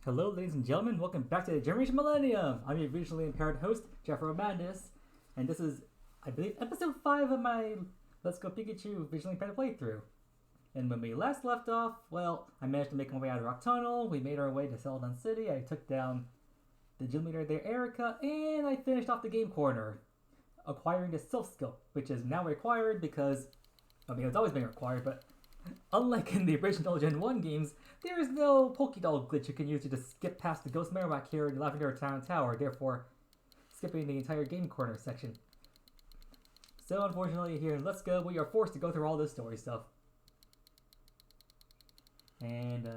Hello, ladies and gentlemen. Welcome back to the Generation Millennium. I'm your visually impaired host, Jeffro Madness, and this is, I believe, episode 5 of my Let's Go Pikachu visually impaired playthrough. And when we last left off, well, I managed to make my way out of Rock Tunnel. We made our way to Celadon City. I took down the gym leader there, Erica, and I finished off the game corner, acquiring the Silph skill, which is now required because, I mean, it's always been required, but unlike in the original Gen 1 games, there is no Pokédoll glitch you can use to just skip past the Ghost Marowak here in Lavender Town Tower, therefore skipping the entire game corner section. So unfortunately here in Let's Go, we are forced to go through all this story stuff. And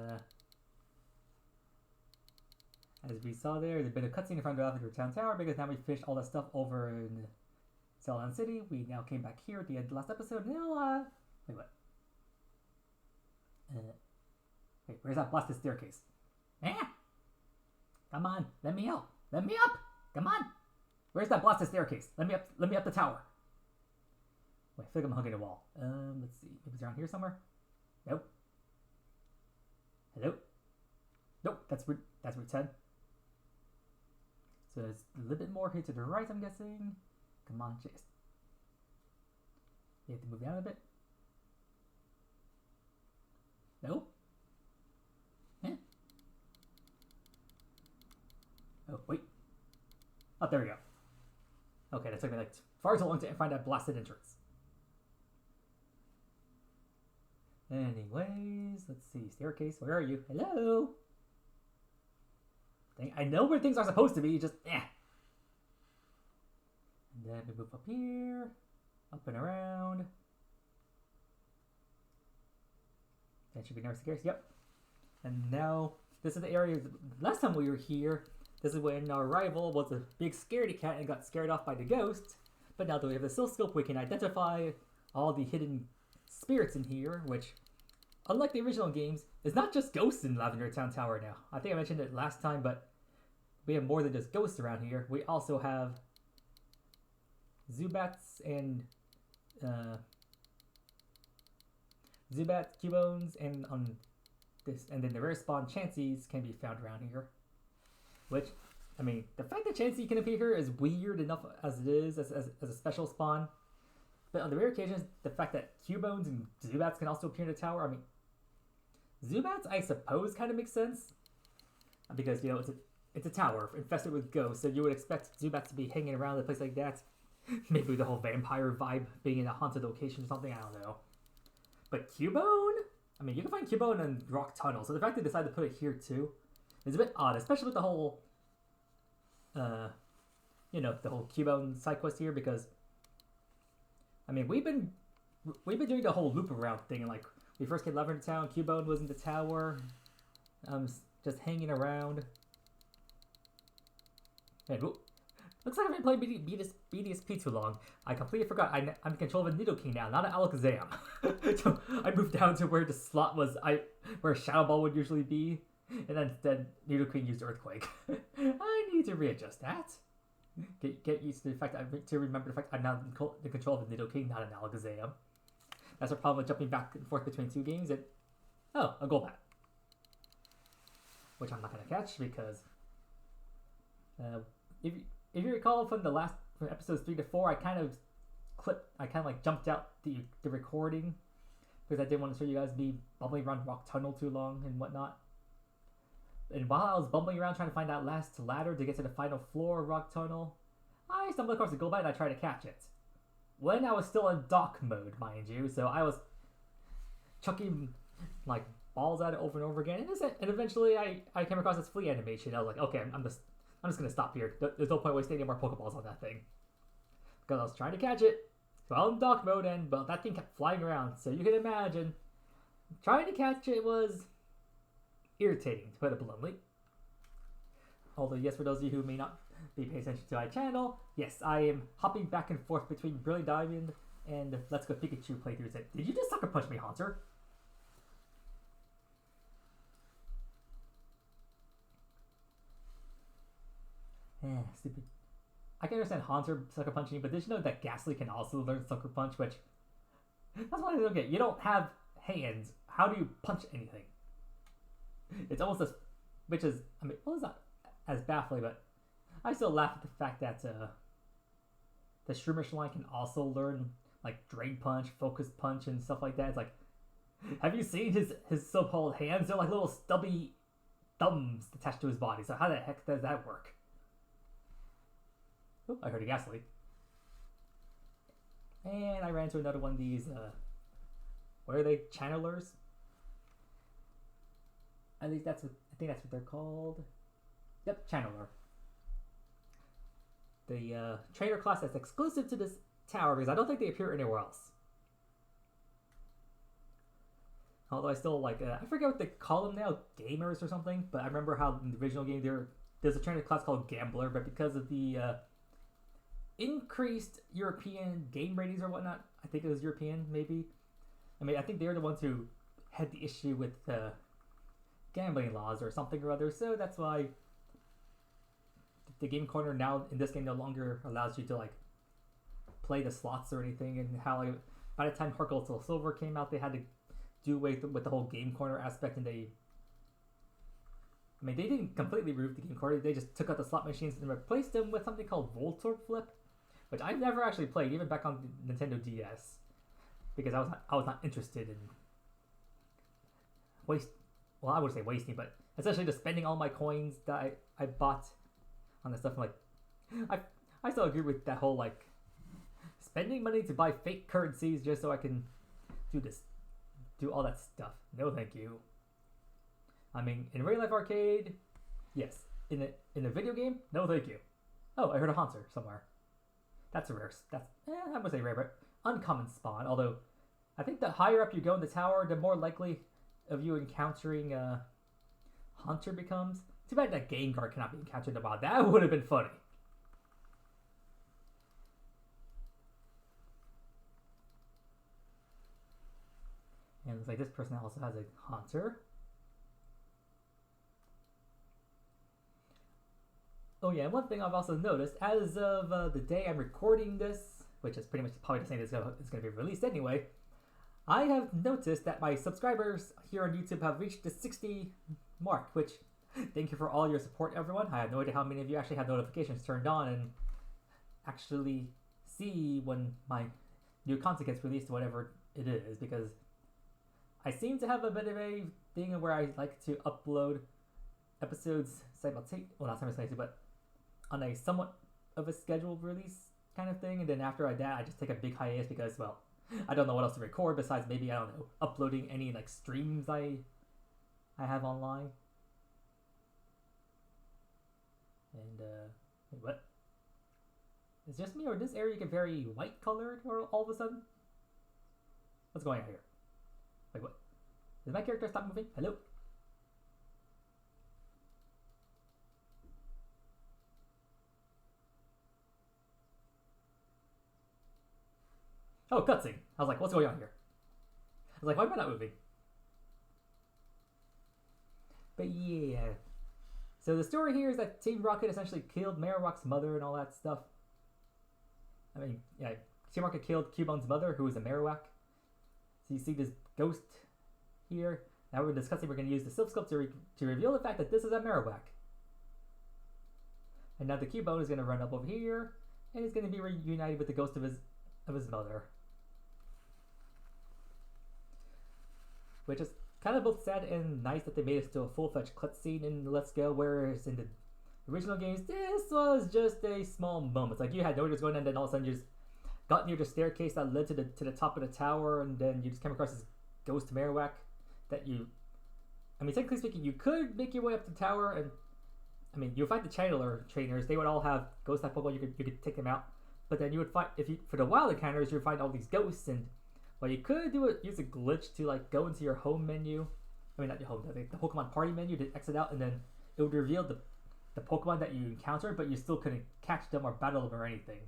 as we saw there's a bit of cutscene in front of Lavender Town Tower because now we finished all that stuff over in Celadon City. We now came back here at the end of the last episode. Now, wait, what? Wait, where's that blasted staircase? Come on, let me out. Let me up. Come on. Where's that blasted staircase? Let me up the tower. Wait, I feel like I'm hugging a wall. Let's see. Maybe it's around here somewhere? Nope. Hello? Nope, that's Route 10. So it's a little bit more here to the right, I'm guessing. Come on, Chase. You have to move down a bit. Nope. Oh, wait. Oh, there we go. Okay, that took me like far too long to find that blasted entrance. Anyways, let's see. Staircase, where are you? Hello? I know where things are supposed to be, just And then we move up here. Up and around. That should be near staircase, yep. And now, this is the area, last time we were here, this is when our rival was a big scaredy cat and got scared off by the ghost. But now that we have the Silph, we can identify all the hidden spirits in here, which, unlike the original games, is not just ghosts in Lavender Town Tower now. I think I mentioned it last time, but we have more than just ghosts around here. We also have Zubats and Cubones, and on this, and then the rare spawn Chanseys can be found around here. Which, I mean, the fact that Chansey can appear here is weird enough as it is, as a special spawn. But on the rare occasions, the fact that Cubones and Zubats can also appear in the tower, I mean, Zubats, I suppose, kind of makes sense. Because, you know, it's a tower infested with ghosts, so you would expect Zubats to be hanging around a place like that. Maybe the whole vampire vibe being in a haunted location or something, I don't know. But Cubone? I mean, you can find Cubone in Rock Tunnel, so the fact they decided to put it here too is a bit odd, especially with the whole, you know, the whole Cubone side quest here, because, I mean, we've been doing the whole loop around thing, like, we first came to Lavender Town, Cubone was in the tower, just hanging around, and looks like I've been playing BDSP too long. I completely forgot. I'm in control of a Nidoking now, not an Alakazam. So I moved down to where the slot was, where Shadow Ball would usually be, and then instead Nidoking used Earthquake. I need to readjust that. Get used to the fact to remember the fact I'm now in control of a Nidoking, not an Alakazam. That's the problem with jumping back and forth between two games. Oh, a Golbat, which I'm not gonna catch because if you recall from episodes 3 to 4, I kind of like jumped out the recording because I didn't want to show you guys me bumbling around Rock Tunnel too long and whatnot. And while I was bumbling around trying to find that last ladder to get to the final floor of Rock Tunnel, I stumbled across a Golbat and I tried to catch it. When I was still in dock mode, mind you, so I was chucking like balls at it over and over again, and eventually I came across this flea animation. I was like, okay, I'm just gonna stop here. There's no point wasting any more Pokeballs on that thing. Because I was trying to catch it while in dock mode, and well, that thing kept flying around. So you can imagine, trying to catch it was irritating, to put it bluntly. Although, yes, for those of you who may not be paying attention to my channel, yes, I am hopping back and forth between Brilliant Diamond and Let's Go Pikachu playthroughs. Did you just sucker punch me, Haunter? Stupid. I can understand Haunter sucker punching, but did you know that Ghastly can also learn sucker punch? Which, that's what I don't get. You don't have hands. How do you punch anything? It's almost as which is, I mean, well, it's not as baffling, but I still laugh at the fact that the Shroomish line can also learn like Drain Punch, Focus Punch, and stuff like that. It's like, have you seen his so-called hands? They're like little stubby thumbs attached to his body. So how the heck does that work? Oh, I heard a gas leak. And I ran into another one of these, what are they? Channelers? At least I think that's what they're called. Yep, Channeler. The trainer class that's exclusive to this tower because I don't think they appear anywhere else. Although I still like, I forget what they call them now, gamers or something, but I remember how in the original game there's a trainer class called Gambler, but because of the increased European game ratings or whatnot, I think it was European maybe. I mean, I think they're the ones who had the issue with gambling laws or something or other, so that's why the game corner now in this game no longer allows you to like play the slots or anything, and how like by the time Heart Gold Soul Silver came out, they had to do away with the whole game corner aspect, and they didn't completely remove the game corner. They just took out the slot machines and replaced them with something called Voltor Flip, which I've never actually played, even back on the Nintendo DS, because I was not interested in I wouldn't say wasting, but essentially just spending all my coins that I bought on this stuff. I'm like, I still agree with that whole like spending money to buy fake currencies just so I can do all that stuff. No, thank you. I mean, in real life arcade, yes. In a video game, no, thank you. Oh, I heard a Haunter somewhere. That's a rare. I would say rare, but uncommon spawn. Although, I think the higher up you go in the tower, the more likely of you encountering Haunter becomes. Too bad that Gengar cannot be encountered in the wild. That would have been funny. And it looks like this person also has a Haunter. Oh yeah, and one thing I've also noticed, as of the day I'm recording this, which is pretty much probably the same as it's going to be released anyway, I have noticed that my subscribers here on YouTube have reached the 60 mark, which, thank you for all your support, everyone. I have no idea how many of you actually have notifications turned on and actually see when my new content gets released, whatever it is, because I seem to have a bit of a thing where I like to upload episodes simultaneously, well, not simultaneously, but on a somewhat of a scheduled release kind of thing, and then after that, I just take a big hiatus because, well, I don't know what else to record besides maybe, I don't know, uploading any like streams I have online. And wait, what? Is it just me, or this area get very white colored or all of a sudden? What's going on here? Wait, what? Did my character stop moving? Hello? Oh, cutscene. I was like, what's going on here? I was like, why am I not moving? But yeah. So the story here is that Team Rocket essentially killed Marowak's mother and all that stuff. I mean, yeah, Team Rocket killed Cubone's mother, who was a Marowak. So you see this ghost here. Now we're discussing we're going to use the Silph Sculpt to reveal the fact that this is a Marowak. And now the Cubone is going to run up over here, and he's going to be reunited with the ghost of his mother. Which is kind of both sad and nice that they made it to a full-fledged cutscene in Let's Go, whereas in the original games, this was just a small moment. Like, you had no idea what's going on, and then all of a sudden you just got near the staircase that led to the top of the tower, and then you just came across this ghost Marowak that you... I mean, technically speaking, you could make your way up the tower, and... I mean, you'll find the Channeler trainers. They would all have ghost-type Pokemon. You could take them out. But then you would find... For the wild encounters, you would find all these ghosts, and... Well, you could use a glitch to like go into your home menu. I mean, not your home, the Pokemon party menu to exit out, and then it would reveal the Pokemon that you encountered, but you still couldn't catch them or battle them or anything.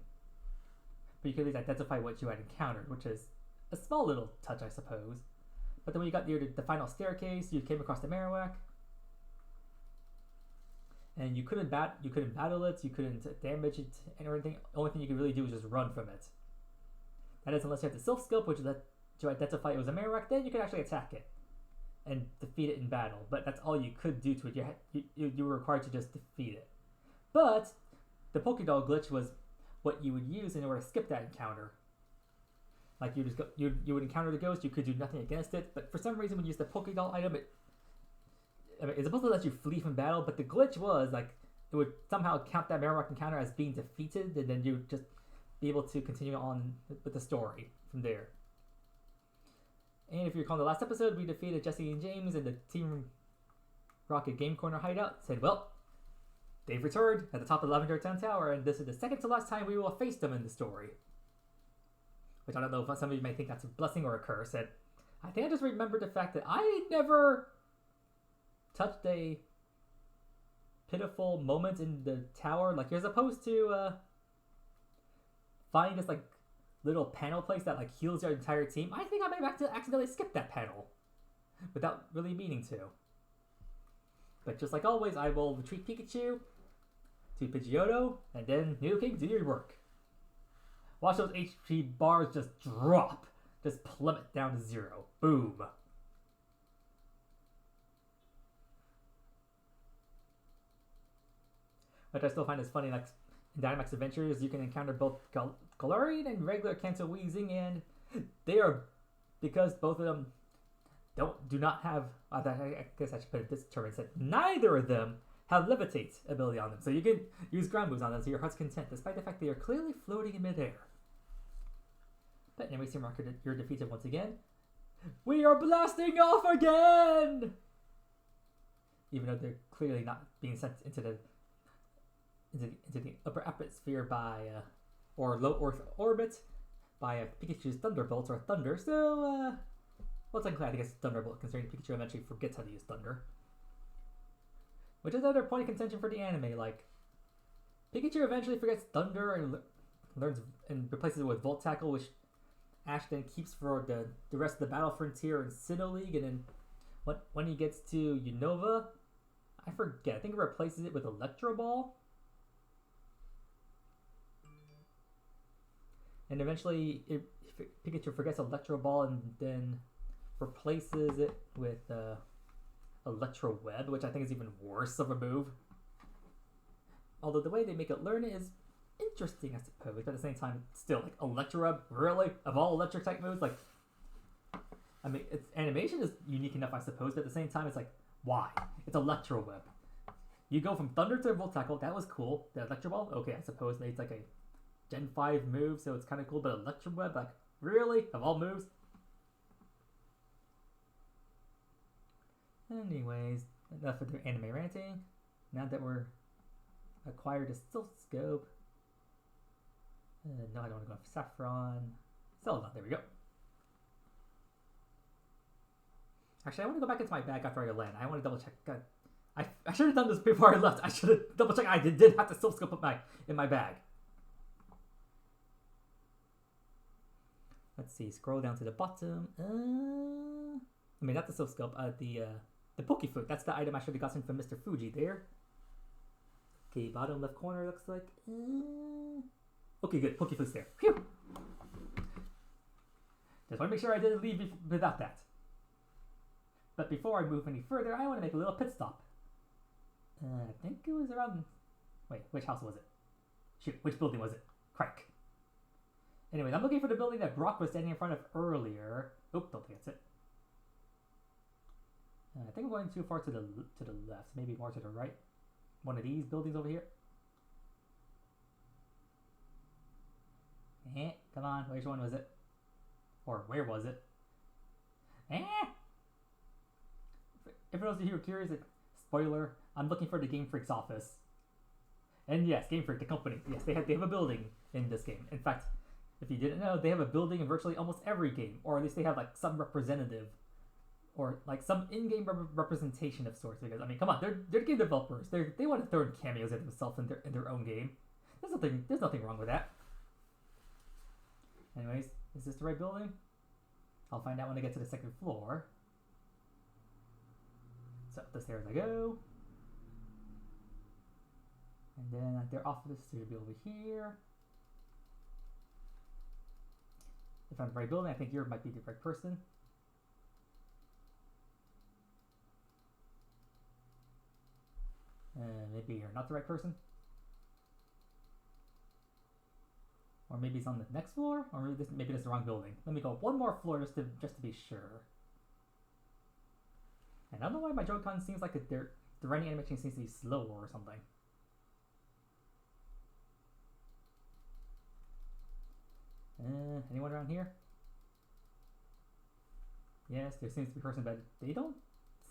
But you could at least identify what you had encountered, which is a small little touch, I suppose. But then when you got near the final staircase, you came across the Marowak, and you couldn't battle it, you couldn't damage it, and everything. The only thing you could really do was just run from it. That is, unless you have the Silph Scope, which is to identify it was a Marowak, then you can actually attack it. and defeat it in battle. But that's all you could do to it. You were required to just defeat it. But the Pokédoll glitch was what you would use in order to skip that encounter. Like you would encounter the ghost, you could do nothing against it, but for some reason when you use the Pokédoll item, it's supposed to let you flee from battle, but the glitch was like it would somehow count that Marowak encounter as being defeated, and then you would just be able to continue on with the story from there. And if you recall in the last episode, we defeated Jesse and James in the Team Rocket Game Corner hideout. Said, well, they've returned at the top of the Lavender Town Tower, and this is the second to last time we will face them in the story. Which I don't know if some of you may think that's a blessing or a curse. And I think I just remembered the fact that I never touched a pitiful moment in the tower. Like, you're supposed to find this, like, little panel place that, like, heals your entire team. I think I may have accidentally skipped that panel without really meaning to. But just like always, I will retreat Pikachu to Pidgeotto, and then Nidoking, do your work. Watch those HP bars just drop. Just plummet down to 0. Boom. Which I still find is funny, like in Dynamax Adventures, you can encounter both Galarian and regular Kanto Weezing, and they are, because both of them do not have, I guess I should put it this term instead, neither of them have Levitate ability on them, so you can use ground moves on them to your heart's content, despite the fact they are clearly floating in midair. But anyway, Team Rocket, you're defeated once again. We are blasting off again! Even though they're clearly not being sent into the upper atmosphere by, or low Earth orbit by Pikachu's Thunderbolt or Thunder, so, well, technically I think it's Thunderbolt, considering Pikachu eventually forgets how to use Thunder. Which is another point of contention for the anime, like, Pikachu eventually forgets Thunder and learns and replaces it with Volt Tackle, which Ash then keeps for the rest of the Battle Frontier in Sinnoh League, and then when he gets to Unova, I forget, I think it replaces it with Electro Ball. And eventually, Pikachu forgets Electro Ball and then replaces it with Electro Web, which I think is even worse of a move. Although the way they make it learn it is interesting, I suppose, but at the same time, still, like, Electro Web? Really? Of all electric type moves? Like, I mean, its animation is unique enough, I suppose, but at the same time, it's like, why? It's Electro Web. You go from Thunder to Volt Tackle, that was cool. The Electro Ball? Okay, I suppose it's like a Gen 5 move, so it's kind of cool, but Electro Web? Like, really? Of all moves? Anyways, enough of the anime ranting. Now that we're acquired a Silph Scope. No, I don't want to go for Saffron. Zelda, there we go. Actually, I want to go back into my bag after I land. I want to double check. God, I should have done this before I left. I should have double checked. I did have the Silph Scope in my bag. Let's see. Scroll down to the bottom. I mean, not the Silph Scope. The Pokefoot. That's the item I should have gotten from Mr. Fuji there. Okay, bottom left corner looks like. Okay, good. Pokefoot's there. Phew! Just want to make sure I didn't leave without that. But before I move any further, I want to make a little pit stop. I think it was around... Wait, which house was it? Shoot, which building was it? Crike. Anyways, I'm looking for the building that Brock was standing in front of earlier. Oop, don't think that's it. I think I'm going too far to the left, maybe more to the right. One of these buildings over here. Come on, which one was it? Or where was it? If those of you who are curious, spoiler, I'm looking for the Game Freak's office. And yes, Game Freak, the company. Yes, they have a building in this game. In fact, if you didn't know, they have a building in virtually almost every game. Or at least they have like some representative. Or like some in-game representation of sorts. Because, I mean, come on, they're game developers. They want to throw in cameos at themselves in their own game. There's nothing wrong with that. Anyways, is this the right building? I'll find out when I get to the second floor. So up the stairs I go. And then at their office should be over here. If I'm the right building, I think you might be the right person. maybe you're not the right person. Or maybe it's on the next floor, or maybe this is the wrong building. Let me go one more floor just to be sure. And I don't know why my Joy-Con seems like the running animation seems to be slower or something. Anyone around here? Yes, there seems to be a person, but they don't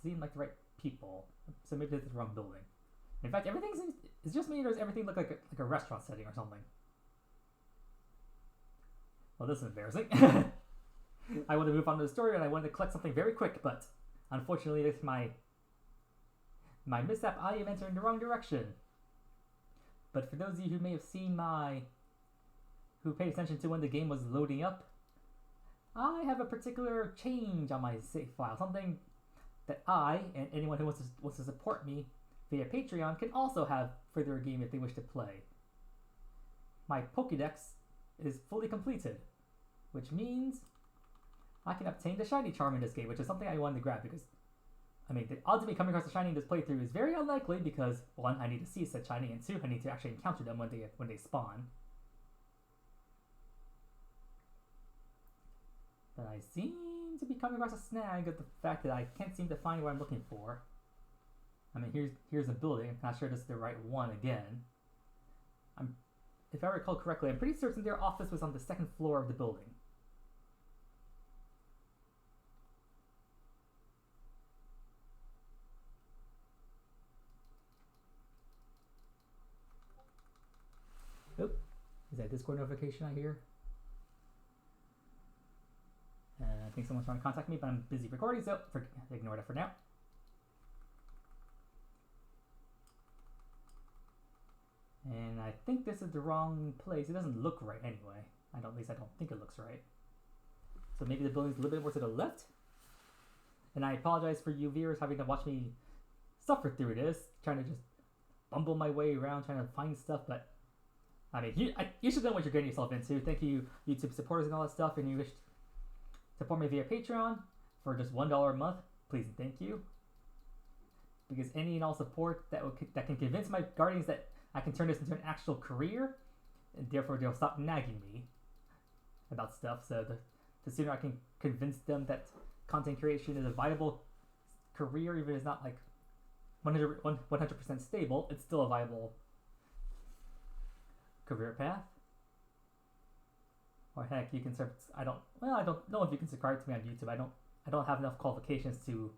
seem like the right people. So maybe this is the wrong building. In fact, everything seems... It's just me or does everything look like a restaurant setting or something? Well, this is embarrassing. I want to move on to the story and I wanted to collect something very quick, but unfortunately, this my mishap. I am entering the wrong direction. But for those of you who may have seen who paid attention to when the game was loading up, I have a particular change on my save file. Something that I, and anyone who wants to support me via Patreon, can also have for their game if they wish to play. My Pokédex is fully completed, which means I can obtain the shiny charm in this game, which is something I wanted to grab because, I mean, the odds of me coming across a shiny in this playthrough is very unlikely because, one, I need to see said shiny, and two, I need to actually encounter them when they spawn. But I seem to be coming across a snag of the fact that I can't seem to find what I'm looking for. I mean, here's a building. I'm not sure this is the right one again. If I recall correctly, I'm pretty certain their office was on the second floor of the building. Oh, is that a Discord notification I hear? I think someone's trying to contact me, but I'm busy recording, so ignore that for now. And I think this is the wrong place. It doesn't look right anyway. At least I don't think it looks right. So maybe the building's a little bit more to the left. And I apologize for you viewers having to watch me suffer through this, trying to just bumble my way around, trying to find stuff. But I mean, you should know what you're getting yourself into. Thank you, YouTube supporters and all that stuff. And you wish to support me via Patreon for just $1 a month, please and thank you. Because any and all support that can convince my guardians that I can turn this into an actual career, and therefore they'll stop nagging me about stuff. So the sooner I can convince them that content creation is a viable career, even if it's not like 100% stable, it's still a viable career path. Or heck, you can I don't know if you can subscribe to me on YouTube. I don't have enough qualifications to.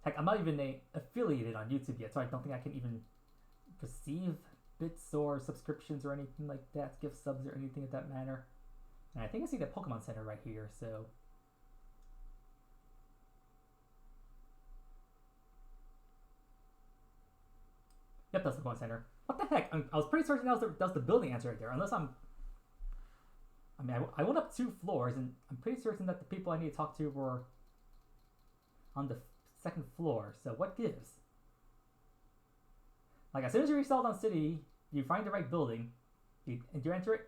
Heck, I'm not even affiliated on YouTube yet, so I don't think I can even receive bits or subscriptions or anything like that, gift subs or anything of that manner. And I think I see the Pokemon Center right here, so. Yep, that's the Pokemon Center. What the heck? I was pretty certain that was the building answer right there, unless I went up 2 floors, and I'm pretty certain that the people I need to talk to were on the second floor, so what gives? Like, as soon as you reach Celadon City, you find the right building, and you enter it,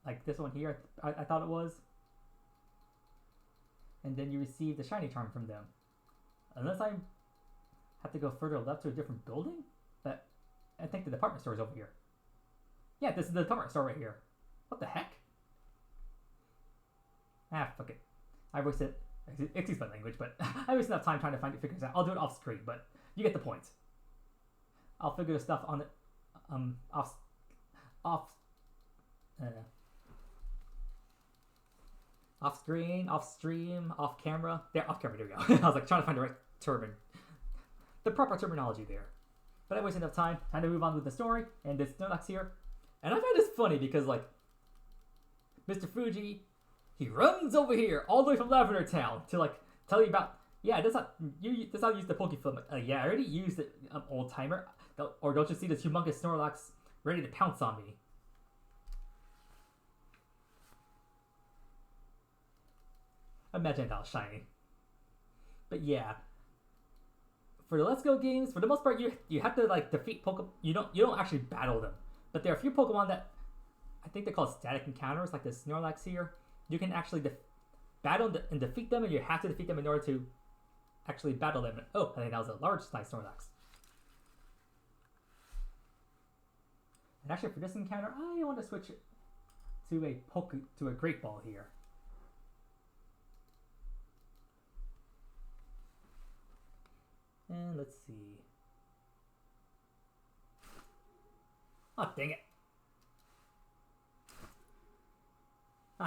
like this one here, I thought it was, and then you receive the shiny charm from them. Unless I have to go further left to a different building? But I think the department store is over here. Yeah, this is the department store right here. What the heck? Ah, fuck it. I wasted, excuse my language, but I wasted enough time trying to figure this out. I'll do it off screen, but you get the point. I'll figure the stuff on it, off screen, off stream, off camera. There, off camera, there we go. I was like trying to find the right the proper terminology there. But I wasted enough time to move on with the story, and this Snorlax here. And I find this funny because, like, Mr. Fuji, he runs over here all the way from Lavender Town to, like, tell you about, yeah, that's how you use the Pokefilm. Yeah, I already used it, old timer. Or don't you see this humongous Snorlax ready to pounce on me? Imagine that was shiny. But yeah, for the Let's Go games, for the most part, you have to like defeat Pokemon. You don't actually battle them, but there are a few Pokemon that I think they're called static encounters, like the Snorlax here. You can actually battle and defeat them, and you have to defeat them in order to actually battle them. Oh, I think that was a large size Snorlax. And actually, for this encounter, I want to switch to a Great Ball here. And let's see. Oh, dang it.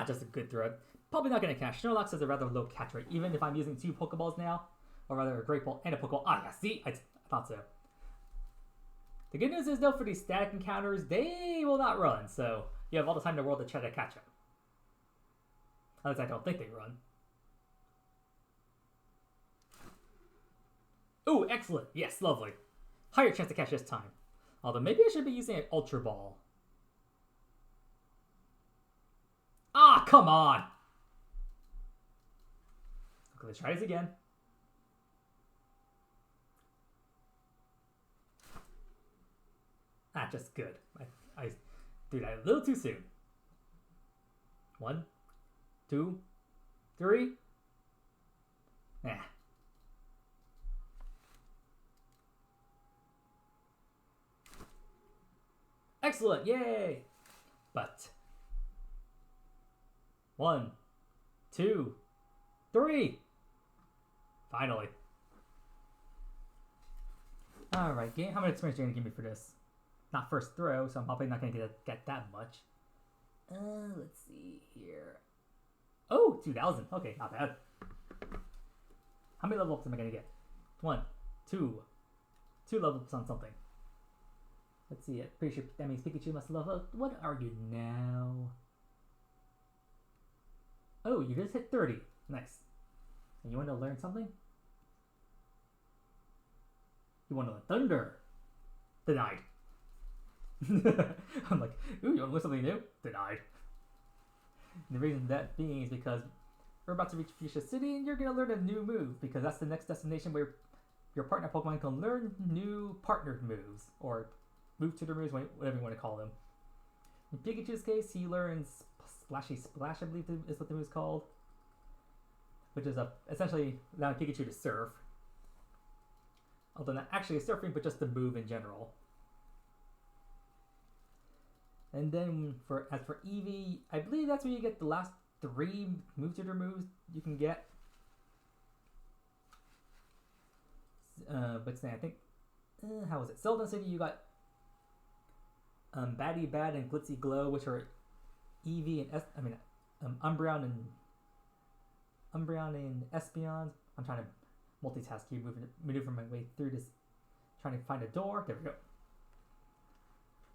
Just a good throw. Probably not going to catch. Snorlax has a rather low catch rate, even if I'm using 2 Pokeballs now. Or rather, a Great Ball and a Pokeball. Yeah, see? I thought so. The good news is, though, for these static encounters, they will not run, so you have all the time in the world to try to catch them. At least I don't think they run. Ooh, excellent. Yes, lovely. Higher chance to catch this time. Although maybe I should be using an Ultra Ball. Come on! Okay, let's try this again. Just good. I did that a little too soon. 1, 2, 3. Excellent, yay! But 1, 2, 3. Finally. Alright, game. How much experience are you gonna give me for this? Not first throw, so I'm probably not gonna get that much. Let's see here. Oh, 2,000. Okay, not bad. How many level ups am I gonna get? 1, 2. 2 level ups on something. Let's see. I'm pretty sure that means Pikachu must level up. What are you now? Oh, you just hit 30. Nice. And you want to learn something? You want to learn Thunder? Denied. I'm like, ooh, you want to learn something new? Denied. And the reason that being is because we're about to reach Fuchsia City and you're going to learn a new move because that's the next destination where your partner Pokemon can learn new partnered moves or move tutor moves, whatever you want to call them. In Pikachu's case, he learns Splashy Splash, I believe is what the move is called, which is essentially allowing Pikachu to surf. Although not actually surfing, but just the move in general. And then as for Eevee, I believe that's where you get the last 3 move tutor moves you can get. But I think, how was it? Sylvan City, you got Batty Bad and Glitzy Glow, which are Eevee and Umbreon and Espeon. I'm trying to multitask here, maneuver my way through this, trying to find a door. There we go.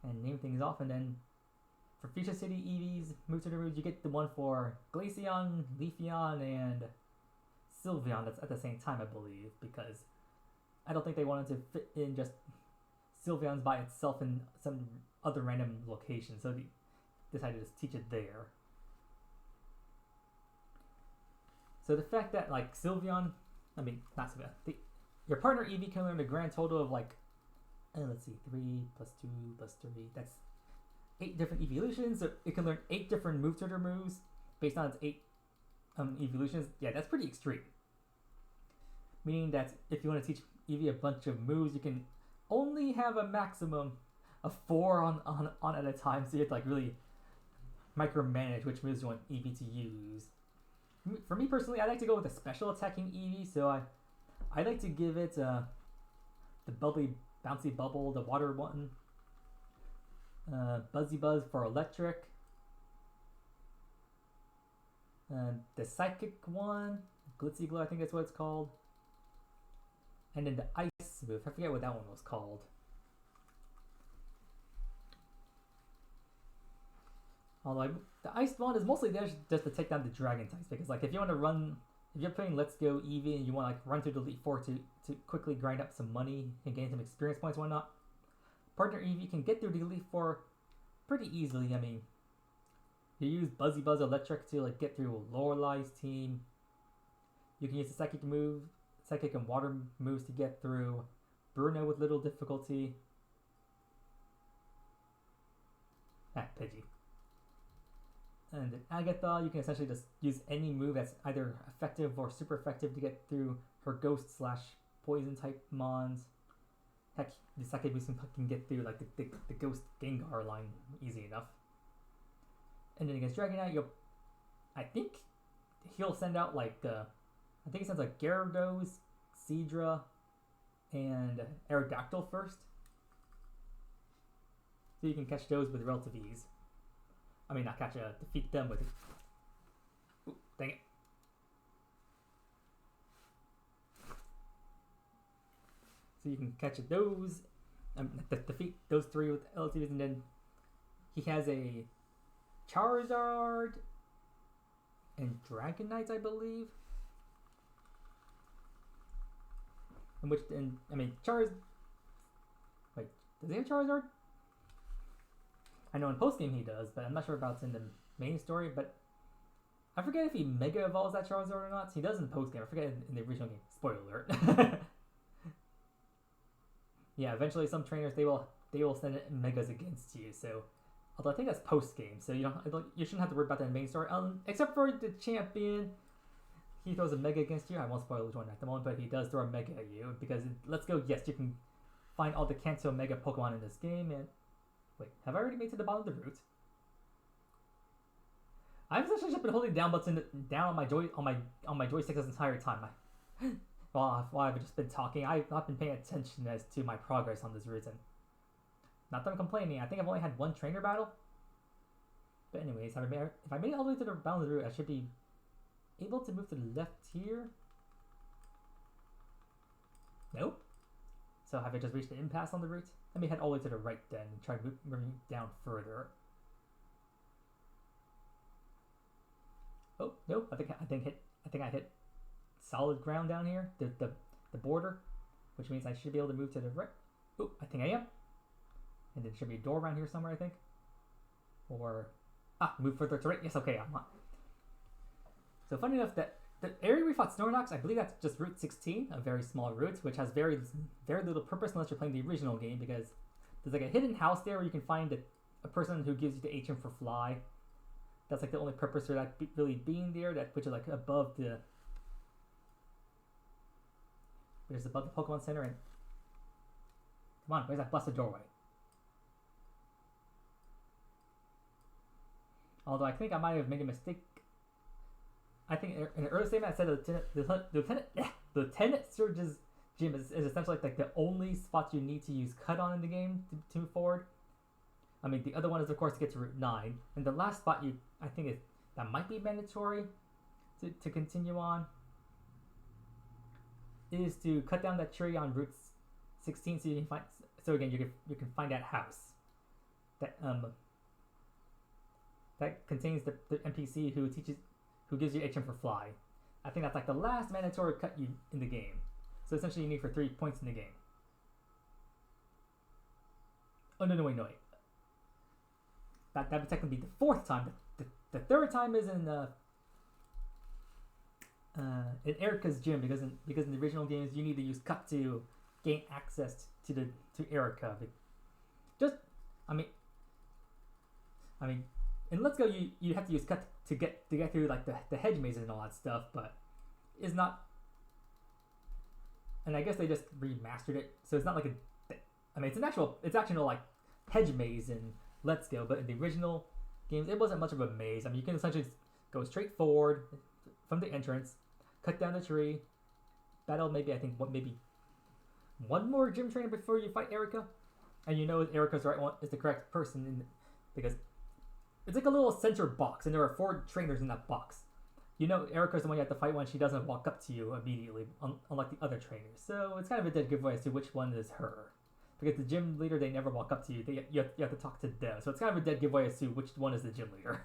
And name things off, and then for Fuchsia City Eevee's move tutor moves, you get the one for Glaceon, Leafeon, and Sylveon that's at the same time, I believe, because I don't think they wanted to fit in just Sylveon's by itself in some other random location, so they decided to just teach it there. So the fact that, like, Sylveon, not Sylveon, your partner Eevee can learn a grand total of, like, let's see, 3 plus 2 plus 3, that's 8 different evolutions, so it can learn 8 different move tutor moves based on its 8 evolutions. Yeah, that's pretty extreme. Meaning that if you want to teach Eevee a bunch of moves, you can only have a maximum of 4 on at a time, so you have to, like, really micromanage which moves you want Eevee to use. For me personally, I like to go with a special attacking Eevee, so I like to give it the bubbly Bouncy Bubble, the water one, Buzzy Buzz for electric, the psychic one, Glitzy Glow, I think that's what it's called, and then the ice move. I forget what that one was called. Although the ice one is mostly there just to take down the dragon types, because like if you want to run, if you're playing Let's Go Eevee and you want to like run through the Elite Four to quickly grind up some money and gain some experience points and whatnot, partner Eevee can get through the Elite Four pretty easily. I mean, you use Buzzy Buzz Electric to like get through Lorelei's team. You can use the psychic and water moves to get through Bruno with little difficulty. Pidgey. And in Agatha, you can essentially just use any move that's either effective or super effective to get through her ghost / poison type mons. Heck, the second boost can get through like the Ghost Gengar line easy enough. And then against Dragonite, I think he'll send out like I think he sends like Gyarados, Seadra, and Aerodactyl first. So you can catch those with relative ease. I mean, not catch, defeat them with. Ooh, dang it. So you can catch those, defeat those three with LTVs, and then he has a Charizard and Dragonite, I believe. In which, I mean, Wait, does he have Charizard? I know in post game he does, but I'm not sure about in the main story. But I forget if he Mega Evolves that Charizard or not. He does in post game. I forget in the original game. Spoiler alert. Yeah, eventually some trainers they will send Megas against you. So, although I think that's post game, so you shouldn't have to worry about that in the main story. Except for the champion, he throws a Mega against you. I won't spoil which one at the moment, but he does throw a Mega at you because Let's Go. Yes, you can find all the Kanto Mega Pokemon in this game. And wait, have I already made to the bottom of the route? I've essentially just been holding down button down on my joystick this entire time. While I've just been talking, I've not been paying attention as to my progress on this route. And not that I'm complaining. I think I've only had one trainer battle. But anyways, if I made it all the way to the bottom of the route, I should be able to move to the left here. Nope. So have I just reached the impasse on the route? Let me head all the way to the right then and try moving down further. Oh no! I think I hit solid ground down here. The border, which means I should be able to move to the right. Oh, I think I am. And there should be a door around here somewhere, I think. Or move further to right. Yes, okay, I'm on. So funny enough, that the area we fought Snorlax, I believe that's just Route 16, a very small route, which has very little purpose unless you're playing the original game, because there's like a hidden house there where you can find a person who gives you the HM for Fly. That's like the only purpose for that really being there, which is like above the Pokemon Center. And come on, where's that busted doorway? Although I think I might have made a mistake. I think in an early statement I said Lieutenant Surge's gym is essentially like the only spot you need to use Cut on in the game to move forward. I mean, the other one is of course to get to Route 9, and the last spot I think that might be mandatory to continue on is to cut down that tree on Route 16 so you can find. So again, you can find that house that contains the NPC who gives you HM for Fly. I think that's like the last mandatory cut you in the game. So essentially you need for 3 points in the game. Oh no wait. That would technically be the fourth time. The third time is in Erica's gym because in the original games you need to use Cut to gain access to Erica. I mean, in Let's Go you have to use Cut to get through like the hedge mazes and all that stuff, but it's not. And I guess they just remastered it, so it's not like it's actually like hedge maze in Let's Go, but in the original games it wasn't much of a maze. I mean, you can essentially go straight forward from the entrance, cut down the tree, battle maybe one more gym trainer before you fight Erica, and you know Erica's is the correct person because it's like a little center box, and there are 4 trainers in that box. You know Erica's the one you have to fight when she doesn't walk up to you immediately, unlike the other trainers. So it's kind of a dead giveaway as to which one is her. Because the gym leader, they never walk up to you. You have to talk to them. So it's kind of a dead giveaway as to which one is the gym leader.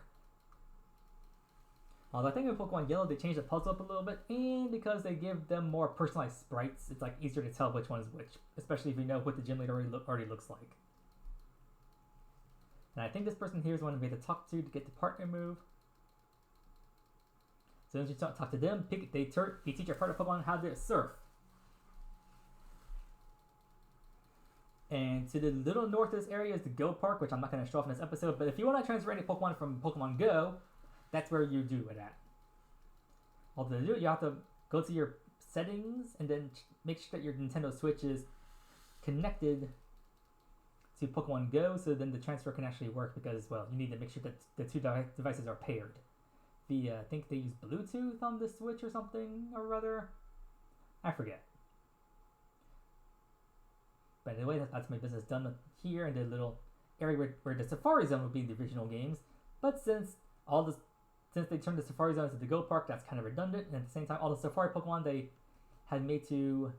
Although I think in Pokemon Yellow, they changed the puzzle up a little bit. And because they give them more personalized sprites, it's like easier to tell which one is which. Especially if you know what the gym leader already looks like. And I think this person here is one we have to talk to get the partner move. So once you talk to them, they teach your partner Pokemon how to surf. And to the little north of this area is the Go Park, which I'm not going to show off in this episode. But if you want to transfer any Pokemon from Pokemon Go, that's where you do it at. Although to do it, you have to go to your settings and then make sure that your Nintendo Switch is connected to Pokemon Go, so then the transfer can actually work because, well, you need to make sure that the two devices are paired. I think they use Bluetooth on the Switch or something or other. I forget. But anyway, that's my business done here in the little area where the Safari Zone would be the original games. But since they turned the Safari Zone into the Go Park, that's kind of redundant. And at the same time, all the Safari Pokemon they had made to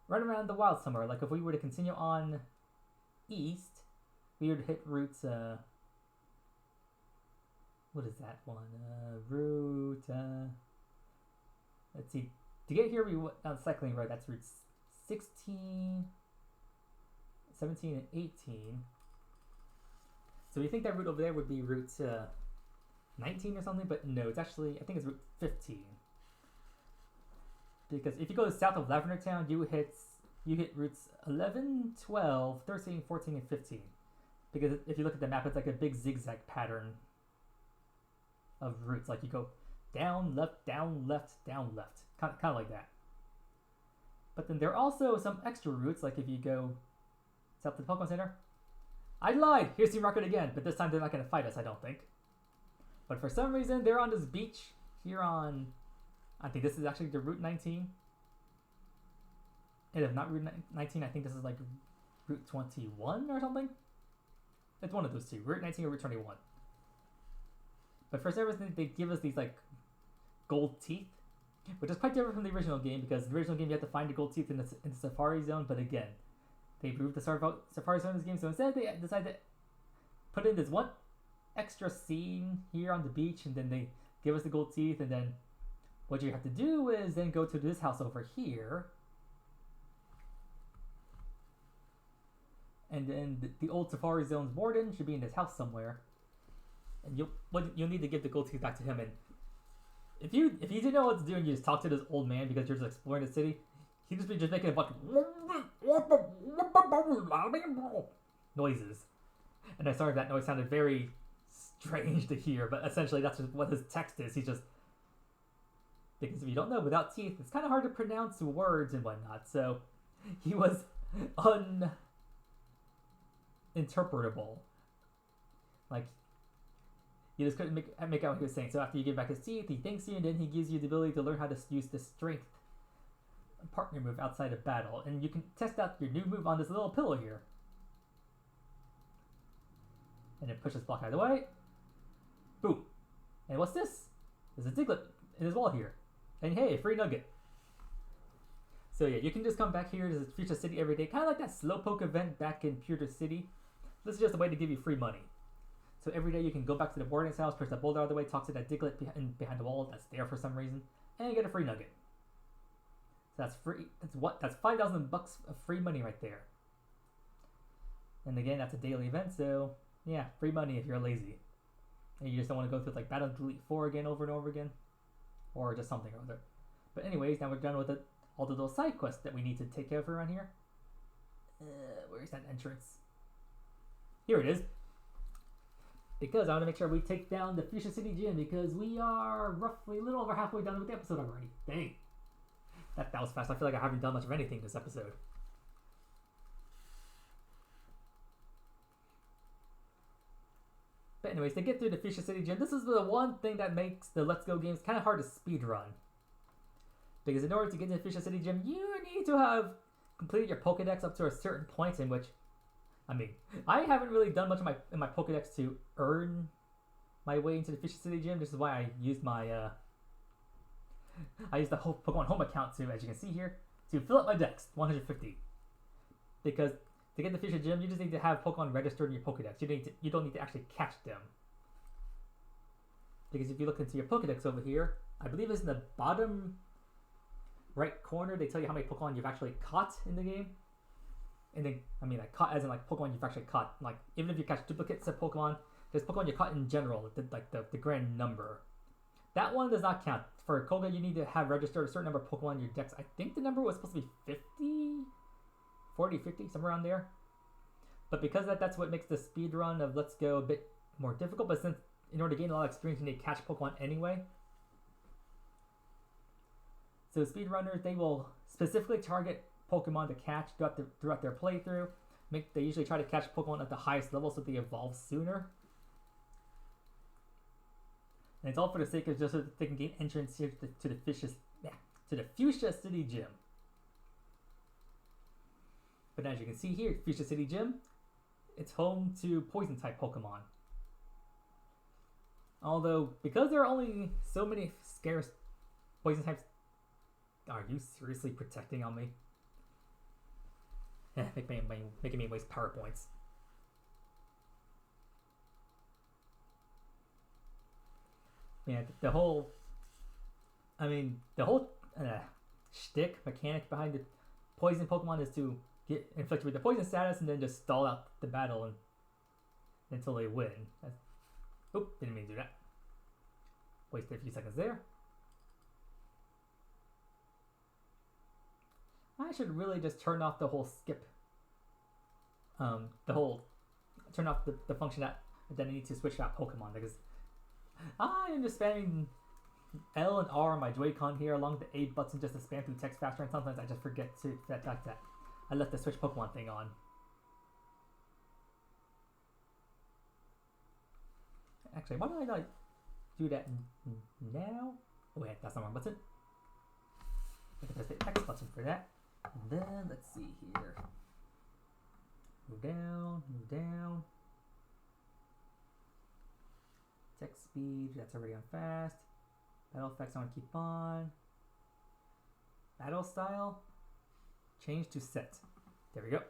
run around the wild somewhere. Like if we were to continue on east, we would hit routes. What is that one? Route. Let's see. To get here, we went on cycling road. That's routes 16, 17, and 18. So we think that route over there would be route 19 or something, but no, it's actually, I think it's route 15. Because if you go south of Lavender Town, you hit routes 11, 12, 13, 14, and 15. Because if you look at the map, it's like a big zigzag pattern of routes. Like you go down, left, down, left, down, left. Kind of like that. But then there are also some extra routes, like if you go south to the Pokemon Center. I lied! Here's Team Rocket again, but this time they're not going to fight us, I don't think. But for some reason, they're on this beach here on... I think this is actually the Route 19. And if not Route 19, I think this is like Route 21 or something. It's one of those two, Route 19 or Route 21. But for some reason, they give us these like gold teeth, which is quite different from the original game, because in the original game you have to find the gold teeth in the Safari Zone, but again, they improved the Safari Zone in this game, so instead they decided to put in this one extra scene here on the beach, and then they give us the gold teeth, and then what you have to do is then go to this house over here, and then the old Safari Zone's warden should be in this house somewhere, and you'll need to give the gold teeth back to him. And if you didn't know what to do and you just talk to this old man because you're just exploring the city, he'd just be making a bunch of noises. And I'm sorry if that noise sounded very strange to hear, but essentially that's just what his text is. He's just... Because if you don't know, without teeth, it's kind of hard to pronounce words and whatnot. So he was uninterpretable. Like, you just couldn't make out what he was saying. So after you give back his teeth, he thanks you, and then he gives you the ability to learn how to use the strength partner move outside of battle. And you can test out your new move on this little pillow here. And then push this block out of the way. Boom. And what's this? There's a Diglett in his wall here. And hey, a free nugget. So yeah, you can just come back here to the Fuchsia City every day. Kind of like that Slowpoke event back in Pewter City. This is just a way to give you free money. So every day you can go back to the warden's house, push that boulder out of the way, talk to that Diglett behind the wall that's there for some reason, and you get a free nugget. So that's free. That's 5,000 bucks of free money right there. And again, that's a daily event, so yeah, free money if you're lazy. And you just don't want to go through like Battle Delete 4 again over and over again. Or just something or other. But anyways, now we're done with all the little side quests that we need to take care of around here. Where's that entrance? Here it is. Because I want to make sure we take down the Fuchsia City Gym, because we are roughly a little over halfway done with the episode already. Dang. That was fast. I feel like I haven't done much of anything this episode. But anyways, to get through the Fuchsia City Gym, this is the one thing that makes the Let's Go games kind of hard to speedrun. Because in order to get to the Fuchsia City Gym, you need to have completed your Pokedex up to a certain point, in which, I mean, I haven't really done much in my Pokedex to earn my way into the Fuchsia City Gym. This is why I used I used the whole Pokemon Home account to, as you can see here, to fill up my Dex, 150. Because to get the Fuchsia Gym, you just need to have Pokemon registered in your Pokedex. You don't need to actually catch them. Because if you look into your Pokedex over here, I believe it's in the bottom right corner, they tell you how many Pokemon you've actually caught in the game. And then, I mean, like caught as in like Pokemon you've actually caught. Like, even if you catch duplicates of Pokemon, there's Pokemon you caught in general, the grand number. That one does not count. For Koga, you need to have registered a certain number of Pokemon in your Dex. I think the number was supposed to be 50? 40, 50, somewhere around there. But because that's what makes the speedrun of Let's Go a bit more difficult. But since in order to gain a lot of experience, you need to catch Pokemon anyway. So speedrunners, they will specifically target Pokemon to catch throughout their playthrough. They usually try to catch Pokemon at the highest level so they evolve sooner. And it's all for the sake of just so that they can gain entrance here to the Fuchsia City Gym. But as you can see here, Fuchsia City Gym, it's home to Poison-type Pokemon. Although, because there are only so many scarce Poison types, are you seriously protecting on me? Making me waste power points. Yeah, the whole shtick mechanic behind the poison Pokemon is to get inflicted with the poison status and then just stall out the battle until they win. Oop, didn't mean to do that. Wasted a few seconds there. I should really just turn off the whole skip. Turn off the function that I need to switch out Pokemon, because I am just spamming L and R on my Joy-Con here along the A button just to spam through text faster, and sometimes I just forget to that I left the switch Pokemon thing on. Actually, why don't I not do that now? Oh wait, that's not the wrong button. I can press the X button for that. And then let's see here. Move down, move down. Text speed, that's already on fast. Battle effects I want to keep on. Battle style, change to set. There we go.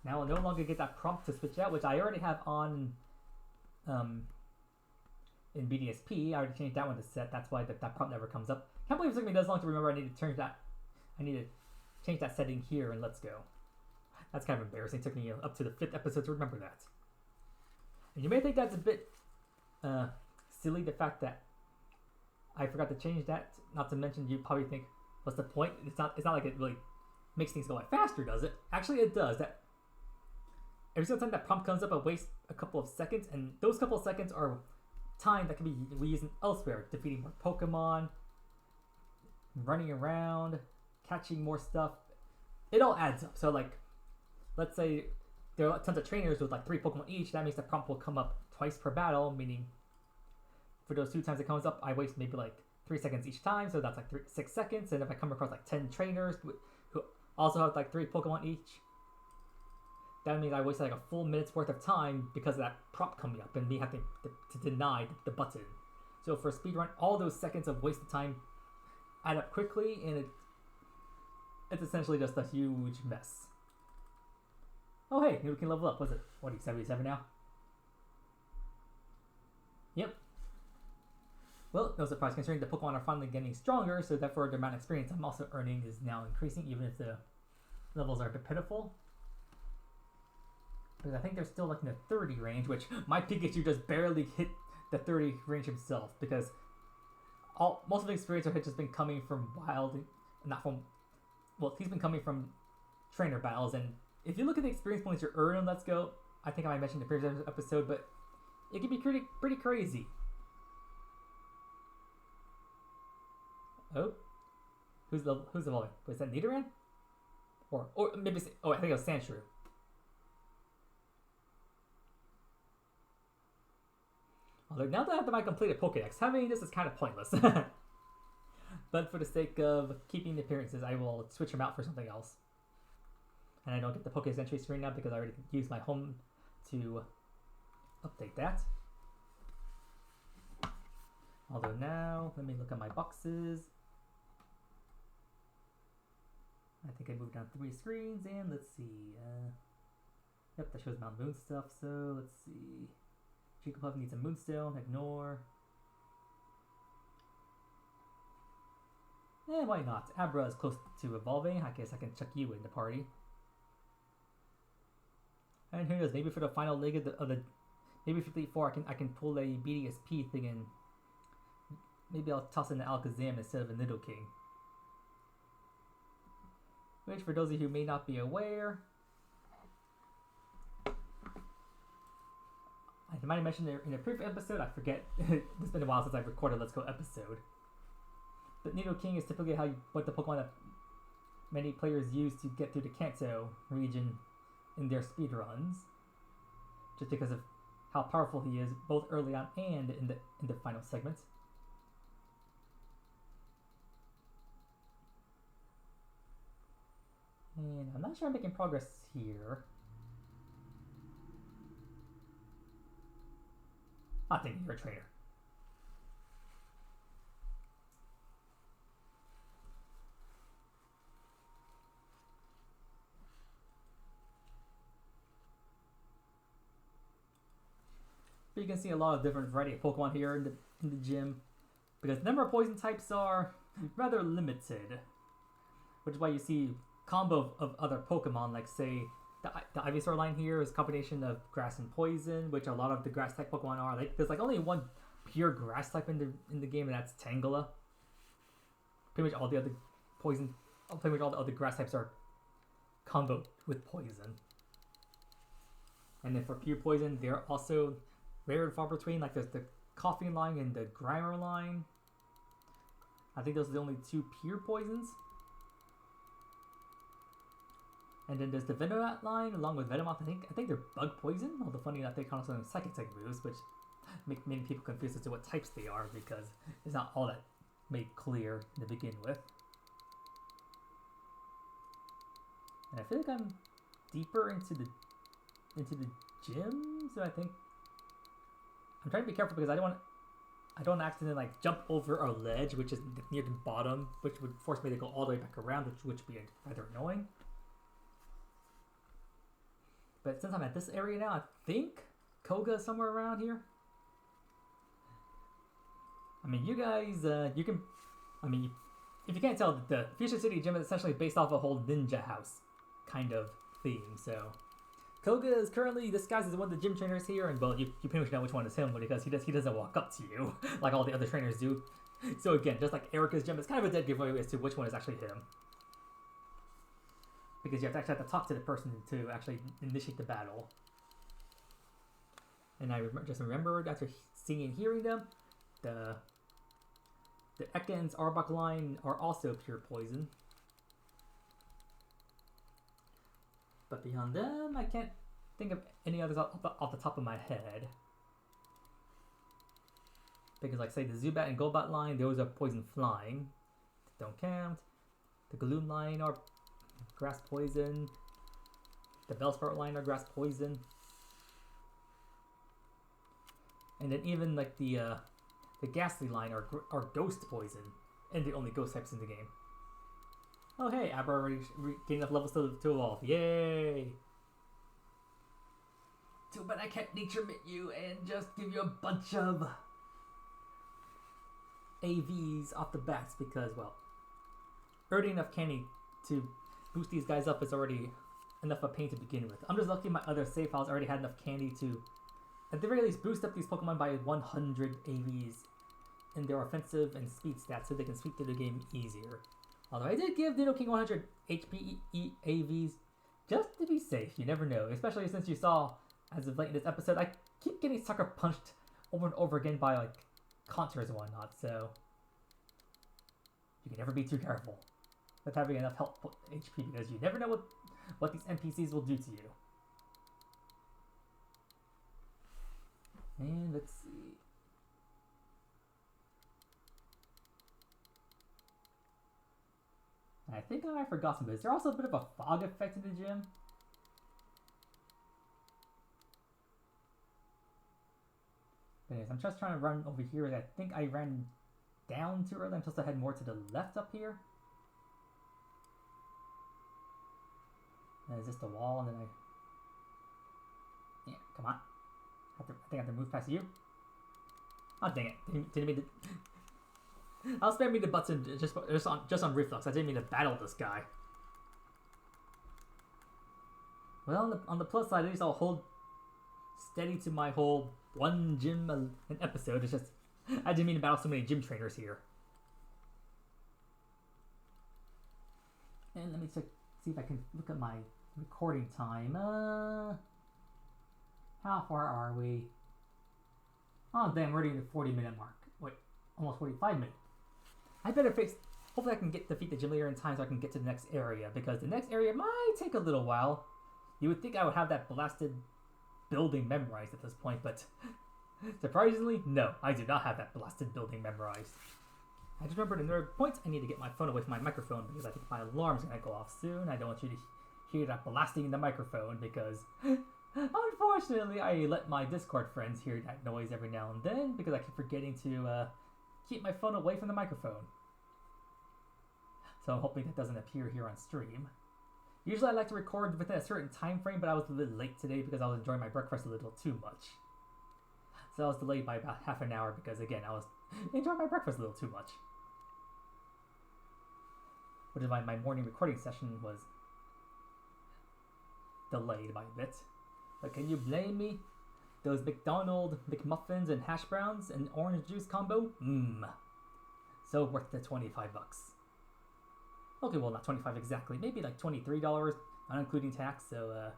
Now I'll no longer get that prompt to switch out, which I already have on in BDSP. I already changed that one to set. That's why that prompt never comes up. Can't believe it took me this long to remember I need to change that setting here, and let's go. That's kind of embarrassing. It took me up to the 5th episode to remember that. And you may think that's a bit silly, the fact that I forgot to change that. Not to mention, you probably think, what's the point? It's not like it really makes things go like faster, does it? Actually, it does. That every single time that prompt comes up, I waste a couple of seconds, and those couple of seconds are time that can be reused elsewhere, defeating more Pokemon, running around, catching more stuff. It all adds up. So like, let's say there are tons of trainers with like 3 Pokemon each. That means the prompt will come up twice per battle, meaning for those 2 times it comes up, I waste maybe like 3 seconds each time. So that's like 6 seconds. And if I come across like 10 trainers who also have like 3 Pokemon each, that means I wasted like a full minute's worth of time because of that prompt coming up and me having to deny the button. So for a speedrun, all those seconds of wasted time add up quickly, and it's essentially just a huge mess. Oh hey, we can level up. Was it, what are you, 77 now? Yep. Well, no surprise considering the Pokemon are finally getting stronger, so therefore the amount of experience I'm also earning is now increasing, even if the levels are a bit pitiful. Because I think they're still like in the 30 range, which my Pikachu just barely hit the 30 range himself, because most of the experience have just been coming from he's been coming from trainer battles, and if you look at the experience points you earn on Let's Go, I think I might mention in the previous episode, but it can be pretty crazy. Oh, who's evolving? Was that Nidoran? Or maybe I think it was Sandshrew. Although now that I have my completed Pokédex, having this is kind of pointless. But for the sake of keeping the appearances, I will switch them out for something else. And I don't get the Pokédex entry screen now because I already used my home to update that. Although now, let me look at my boxes. I think I moved down 3 screens, and let's see. Yep, that shows Mount Moon stuff, so let's see. Jigglypuff needs a Moonstone, ignore. Why not? Abra is close to evolving. I guess I can chuck you in the party. And who knows? Maybe for the final leg of the maybe for Elite Four, I can pull a BDSP thing and maybe I'll toss in an Alakazam instead of a Nidoking. Which, for those of you who may not be aware, I might have mentioned in a previous episode. I forget. It's been a while since I've recorded a Let's Go episode. the Nidoking is typically what the Pokemon that many players use to get through the Kanto region in their speed runs, just because of how powerful he is both early on and in the final segments. And I'm not sure I'm making progress here. I think you're a trainer. But you can see a lot of different variety of Pokemon here in the gym, because the number of poison types are rather limited, which is why you see combo of other Pokemon, like say the Ivysaur line here is a combination of grass and poison, which a lot of the grass type Pokemon are. Like there's like only one pure grass type in the game, and that's Tangela. Pretty much all the other grass types are comboed with poison. And then for pure poison, they're also rare and far between. Like there's the Coughing line and the Grimer line. I think those are the only two pure poisons. And then there's the Venomoth line along with Venomoth. I think they're bug poison. Although funny enough, they can also have psychic type moves, which make many people confused as to what types they are because it's not all that made clear to begin with. And I feel like I'm deeper into the gym, so I think I'm trying to be careful because I don't accidentally like jump over a ledge, which is near the bottom, which would force me to go all the way back around, which would be rather annoying. But since I'm at this area now, I think Koga is somewhere around here. I mean, you guys, you can, I mean, if you can't tell, the Fuchsia City Gym is essentially based off a whole ninja house kind of theme, so. Koga is currently disguised as one of the gym trainers here, and well, you pretty much know which one is him, because he doesn't walk up to you like all the other trainers do. So again, just like Erica's gym, it's kind of a dead giveaway as to which one is actually him. Because you have to talk to the person to actually initiate the battle. And I just remembered after seeing and hearing them, the Ekans Arbok line are also pure poison. But beyond them, I can't think of any others off the top of my head. Because like say the Zubat and Golbat line, those are poison flying. Don't count. The Gloom line are grass poison. The Bellsprout line are grass poison. And then even like the Ghastly line are ghost poison. And the only ghost types in the game. Oh hey, Abra already getting enough levels to evolve. Yay! Too bad I can't nature mint you and just give you a bunch of AVs off the bats because, well, earning enough candy to boost these guys up is already enough of a pain to begin with. I'm just lucky my other save files already had enough candy to, at the very least, boost up these Pokemon by 100 AVs in their offensive and speed stats so they can sweep through the game easier. Although I did give Nidoking 100 HP AVs just to be safe. You never know, especially since you saw, as of late in this episode, I keep getting sucker punched over and over again by like contours and whatnot, so you can never be too careful with having enough health HP because you never know what these NPCs will do to you. And let's see. I think I might have forgotten, but is there also a bit of a fog effect in the gym? But anyways, I'm just trying to run over here, and I think I ran down too early. I'm supposed to head more to the left up here. And is this the wall? And then yeah, come on. I think I have to move past you. Oh dang it! Didn't mean to. I'll spare me the button just on reflex. I didn't mean to battle this guy. Well, on the plus side, at least I'll hold steady to my whole one gym an episode. It's just I didn't mean to battle so many gym trainers here. And let me see if I can look at my recording time. How far are we? Oh damn, we're already at the 40-minute mark. Wait, almost 45 minutes. I better fix... Hopefully I can defeat the gym leader in time so I can get to the next area, because the next area might take a little while. You would think I would have that blasted building memorized at this point, but surprisingly, no, I do not have that blasted building memorized. I just remembered another point. I need to get my phone away from my microphone because I think my alarm's going to go off soon. I don't want you to hear that blasting in the microphone because unfortunately I let my Discord friends hear that noise every now and then because I keep forgetting to keep my phone away from the microphone. So I'm hoping that doesn't appear here on stream. Usually I like to record within a certain time frame, but I was a little late today because I was enjoying my breakfast a little too much. So I was delayed by about half an hour because, again, I was enjoying my breakfast a little too much. Which is why my morning recording session was delayed by a bit. But can you blame me? Those McDonald's McMuffins and hash browns and orange juice combo? So worth the $25. Okay, well, not 25 exactly. Maybe like $23, not including tax. So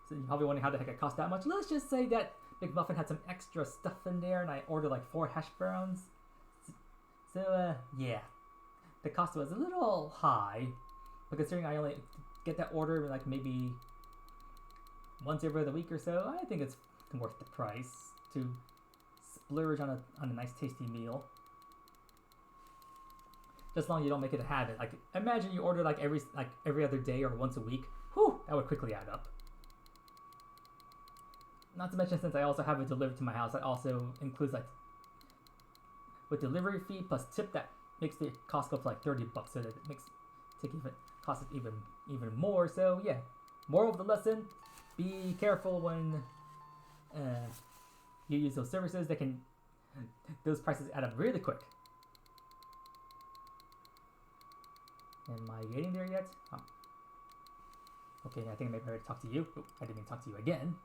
you're probably wondering how the heck it cost that much. Let's just say that McMuffin had some extra stuff in there, and I ordered like 4 hash browns. So, yeah. The cost was a little high, but considering I only get that order like maybe once every other week or so, I think it's worth the price to splurge on a nice tasty meal. Just as long as you don't make it a habit. Like, imagine you order like every other day or once a week. Whew, that would quickly add up. Not to mention, since I also have it delivered to my house, that also includes like with delivery fee plus tip, that makes the cost go up to like $30, so that it makes cost even more. So yeah, moral of the lesson: be careful when you use those services. Those prices add up really quick. Am I getting there yet? Oh. Okay, I think I maybe already talked to you. Oh, I didn't even talk to you again.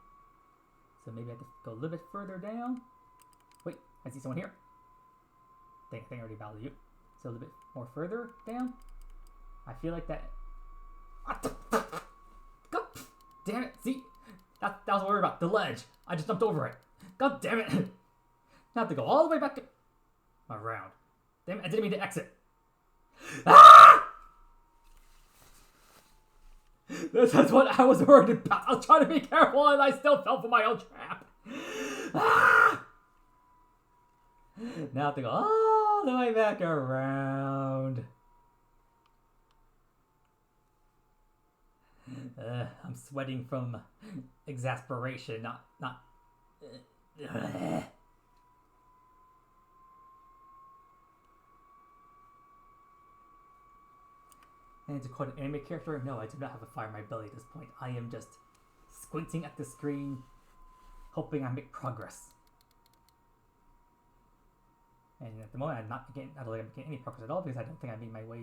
So maybe I have to go a little bit further down. Wait, I see someone here. I think I already valued you. So a little bit more further down. I feel like that... What the fuck? God damn it. See? That was what we were about. The ledge. I just jumped over it. God damn it. Now I have to go all the way back around. Damn it, I didn't mean to exit. Ah! This is what I was worried about. I was trying to be careful and I still fell for my own trap. Ah! Now I have to go all the way back around. I'm sweating from exasperation, not. And to quote an anime character, no, I do not have a fire in my belly at this point. I am just squinting at the screen, hoping I make progress. And at the moment, I don't think I'm making any progress at all because I don't think I made my way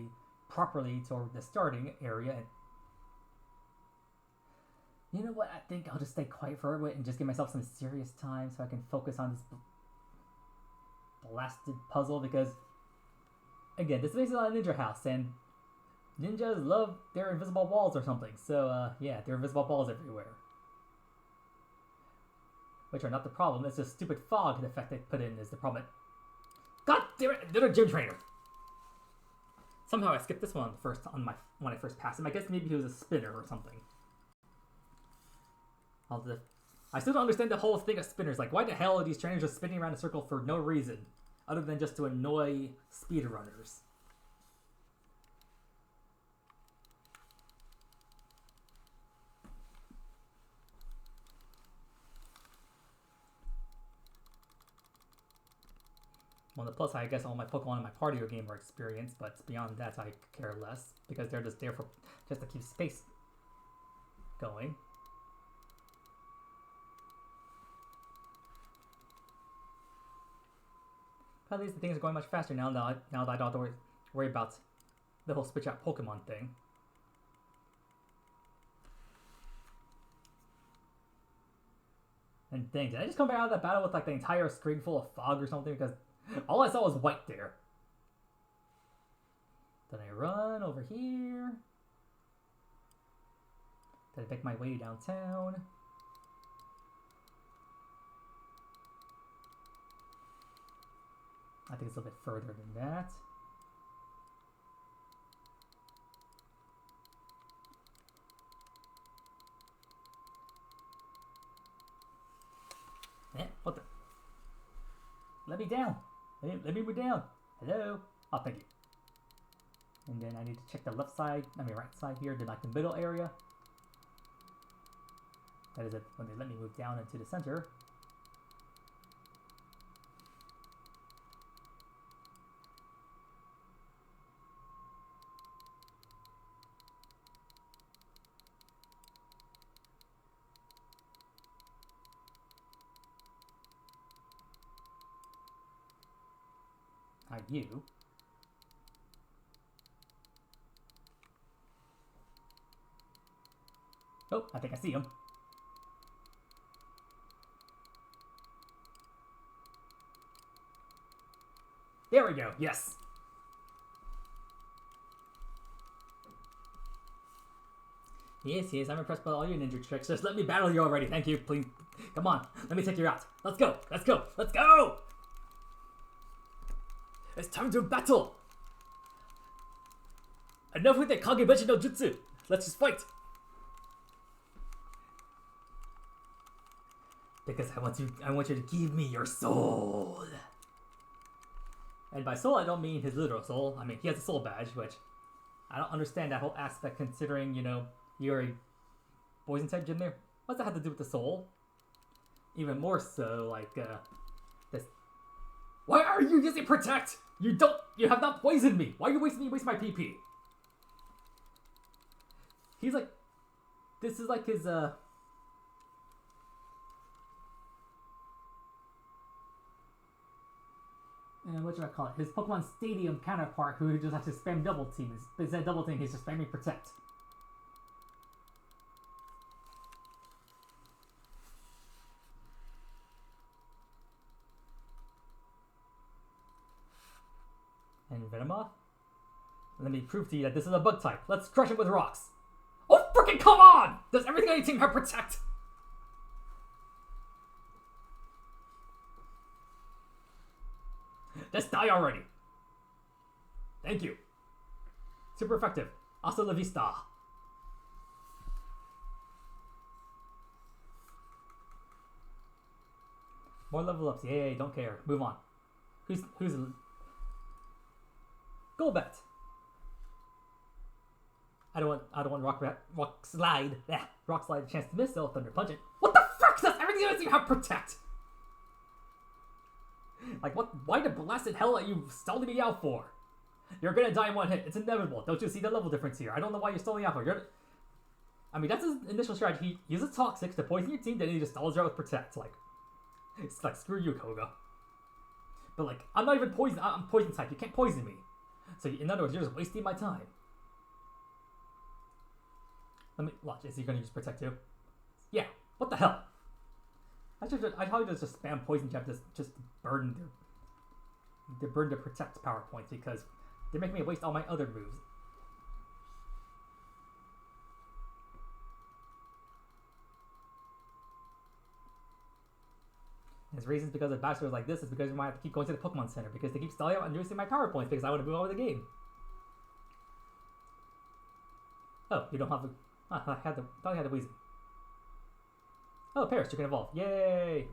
properly toward the starting area. And you know what? I think I'll just stay quiet for a bit and just give myself some serious time so I can focus on this blasted puzzle because, again, this is basically on a ninja house and ninjas love their invisible walls or something. So, yeah, there are invisible walls everywhere. Which are not the problem. It's just stupid fog effect they put in is the problem. God damn it! They're a gym trainer! Somehow I skipped this one when I first passed him. I guess maybe he was a spinner or something. I still don't understand the whole thing of spinners. Like, why the hell are these trainers just spinning around in a circle for no reason? Other than just to annoy speedrunners. Well, the plus side, I guess all my Pokemon in my party or game are experienced, but beyond that, I care less because they're just there just to keep space going. At least the things are going much faster now that I don't have to worry about the whole switch out Pokemon thing. And dang, did I just come back out of that battle with like the entire screen full of fog or something? Because all I saw was white there. Then I run over here. Then I make my way downtown. I think it's a little bit further than that. Eh, what the? Let me down. Let me move down. Hello? Oh, thank you. And then I need to check the left side, right side here, then like the middle area. That is it, when they let me move down into the center. You. Oh, I think I see him. There we go, yes. Yes, I'm impressed by all your ninja tricks. Just let me battle you already, thank you, please. Come on, let me take you out. Let's go! It's time to battle! Enough with the Kagebushi no Jutsu! Let's just fight! Because I want you to give me your soul! And by soul, I don't mean his literal soul. I mean, he has a soul badge, which I don't understand that whole aspect considering, you're a poison type gym there. What's that have to do with the soul? Even more so, like, this. Why are you using Protect? You have not poisoned me. Why are you wasting my PP? He's like, this is like his, and what should I call it? His Pokemon Stadium counterpart who just has to spam double team. Instead of double team, he's just spamming Protect. And Venomoth? Let me prove to you that this is a bug type. Let's crush it with rocks. Oh, freaking come on! Does everything on your team have Protect? Just die already. Thank you. Super effective. Hasta la vista. More level ups. Yay, don't care. Move on. Who's Golbat. I don't want rock slide. Yeah, rock slide chance to miss. They'll thunder punch it. What the fuck does everything doesn't even have Protect? Like what? Why the blasted hell are you stalling me out for? You're gonna die in one hit. It's inevitable. Don't you see the level difference here? I don't know why you're stalling out for. I mean, that's his initial strategy. He uses Toxics to poison your team, then he just stalls you out with Protect. Like, it's like screw you, Koga. But like, I'm not even poison. I'm poison type. You can't poison me. So in other words, you're just wasting my time. Let me watch. Is he gonna use Protect too? Yeah. What the hell? I'd probably just spam Poison Jab just burn their Protect power points because they're making me waste all my other moves. And his reasons because of backstories like this is because we might have to keep going to the Pokemon Center because they keep stalling out and reducing my power points because I want to move on with the game. Oh, you don't have a... I thought I had the Weezing. Oh, Paris, you can evolve. Yay!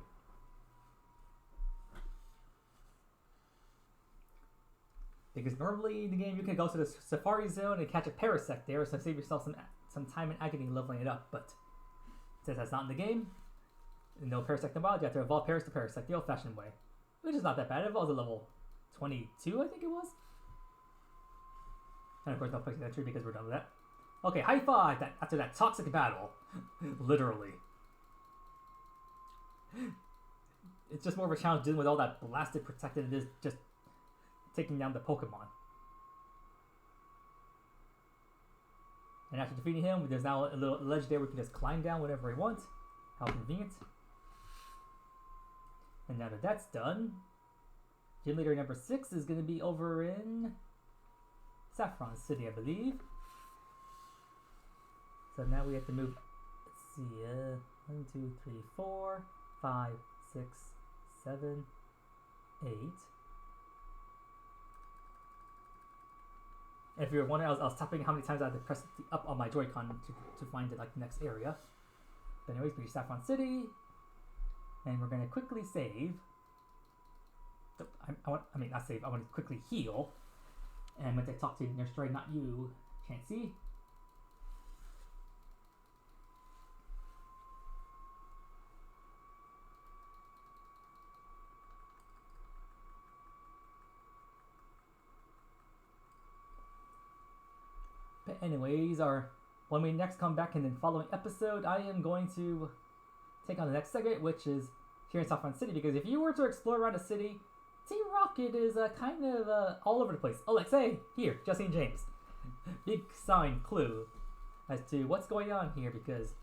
Because normally in the game you can go to the Safari Zone and catch a Parasect there, so save yourself some time and agony leveling it up, but since that's not in the game, no Parasect in Wild, you have to evolve Paris to Parasect the old-fashioned way. Which is not that bad. It evolves at level 22, I think it was. And of course, no place entry because we're done with that. Okay, high five after that toxic battle. Literally. It's just more of a challenge dealing with all that blasted Protect than it is just taking down the Pokemon. And after defeating him, there's now a little ledge there we can just climb down whenever we want. How convenient. And now that that's done, gym leader number 6 is going to be over in Saffron City, I believe. So now we have to move, let's see, 1, 2, 3, 4, 5, 6, 7, 8, And if you were wondering, I was tapping how many times I had to press the up on my Joy-Con to find it, like the next area. But anyways, we reached Saffron City, and we're gonna quickly save. I mean, not save. I want to quickly heal. And when they talk to Nurse Joy, not you, Chansey. But anyways, when we next come back in the following episode, I am going to take on the next segment, which is here in Saffron City. Because if you were to explore around the city, Team Rocket is kind of all over the place. Oh, like say here, Jesse and James. Big sign clue as to what's going on here, because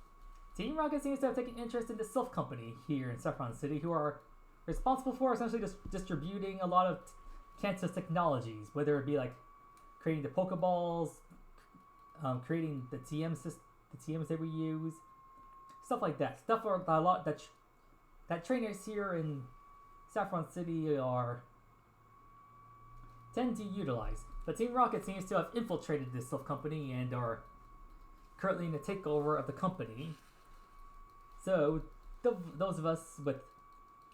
Team Rocket seems to have taken interest in the Sylph Company here in Saffron City, who are responsible for essentially just distributing a lot of Kanto's technologies, whether it be like creating the Pokeballs, creating the TMs that we use, stuff like that. Stuff for a lot that trainers here in Saffron City tend to utilize. But Team Rocket seems to have infiltrated this Sylph Company and are currently in the takeover of the company. So those of us with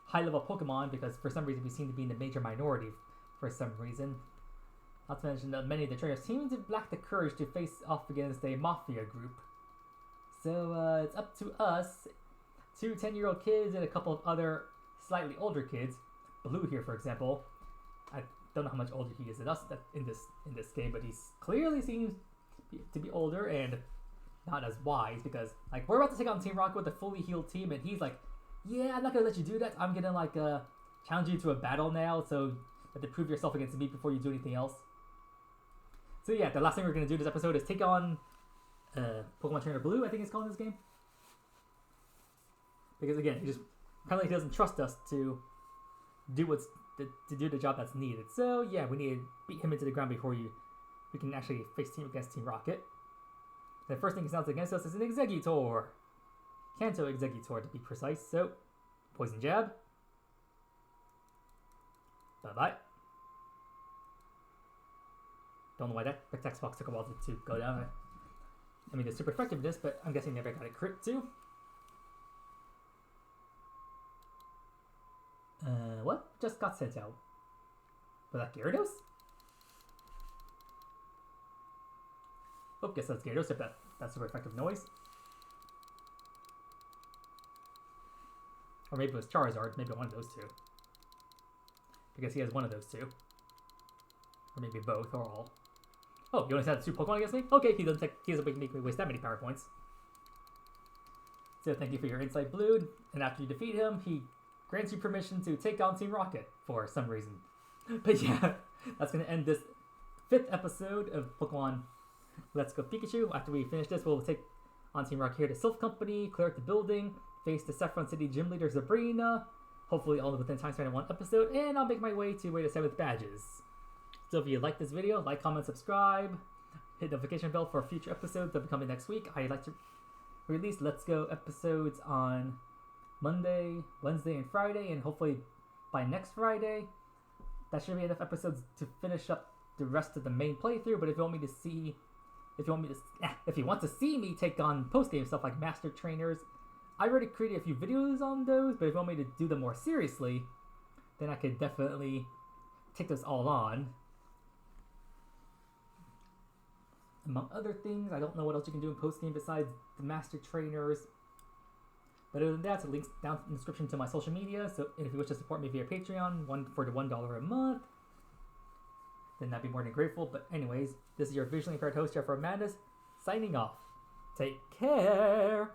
high-level Pokemon, because for some reason we seem to be in the major minority for some reason. Not to mention that many of the trainers seem to lack the courage to face off against a mafia group. So it's up to us, 2 10-year-old kids and a couple of other slightly older kids. Blue here, for example. I don't know how much older he is than us in this game, but he clearly seems to be older and not as wise, because like we're about to take on Team Rocket with a fully healed team, and he's like, "Yeah, I'm not gonna let you do that. I'm gonna like challenge you to a battle now, so you have to prove yourself against me before you do anything else." So yeah, the last thing we're gonna do this episode is take on Pokemon Trainer Blue, I think it's called in this game. Because again, apparently he doesn't trust us to do the job that's needed. So yeah, we need to beat him into the ground before we can actually face team against Team Rocket. The first thing he sounds against us is an Exeggutor. Kanto Exeggutor to be precise. So, Poison Jab. Bye-bye. Don't know why that text box took a while to go down. I mean, it's super effective in this, but I'm guessing never got a crit too. What just got sent out? Was that Gyarados? Oh, guess that's Gyarados if that's super effective noise. Or maybe it was Charizard, maybe one of those two. Because he has one of those two. Or maybe both, or all. Oh, you only had 2 Pokemon against me? Okay, he doesn't make me waste that many power points. So thank you for your insight, Blue. And after you defeat him, he grants you permission to take on Team Rocket for some reason. But yeah, that's going to end this 5th episode of Pokemon Let's Go Pikachu. After we finish this, we'll take on Team Rocket here to Sylph Company, clear out the building, face the Saffron City gym leader Sabrina, hopefully all within time span of 1 episode, and I'll make my way to where the 7th badges. So if you like this video, like, comment, subscribe, hit the notification bell for future episodes that will be coming next week. I like to release Let's Go episodes on Monday, Wednesday, and Friday, and hopefully by next Friday, that should be enough episodes to finish up the rest of the main playthrough. But if you want to see me take on post-game stuff like Master Trainers, I already created a few videos on those, but if you want me to do them more seriously, then I could definitely take those all on. Among other things, I don't know what else you can do in post-game besides the Master Trainers. But other than that, the links down in the description to my social media. So if you wish to support me via Patreon, for the $1 a month, then I'd be more than grateful. But anyways, this is your visually impaired host, Jeff Madness, signing off. Take care!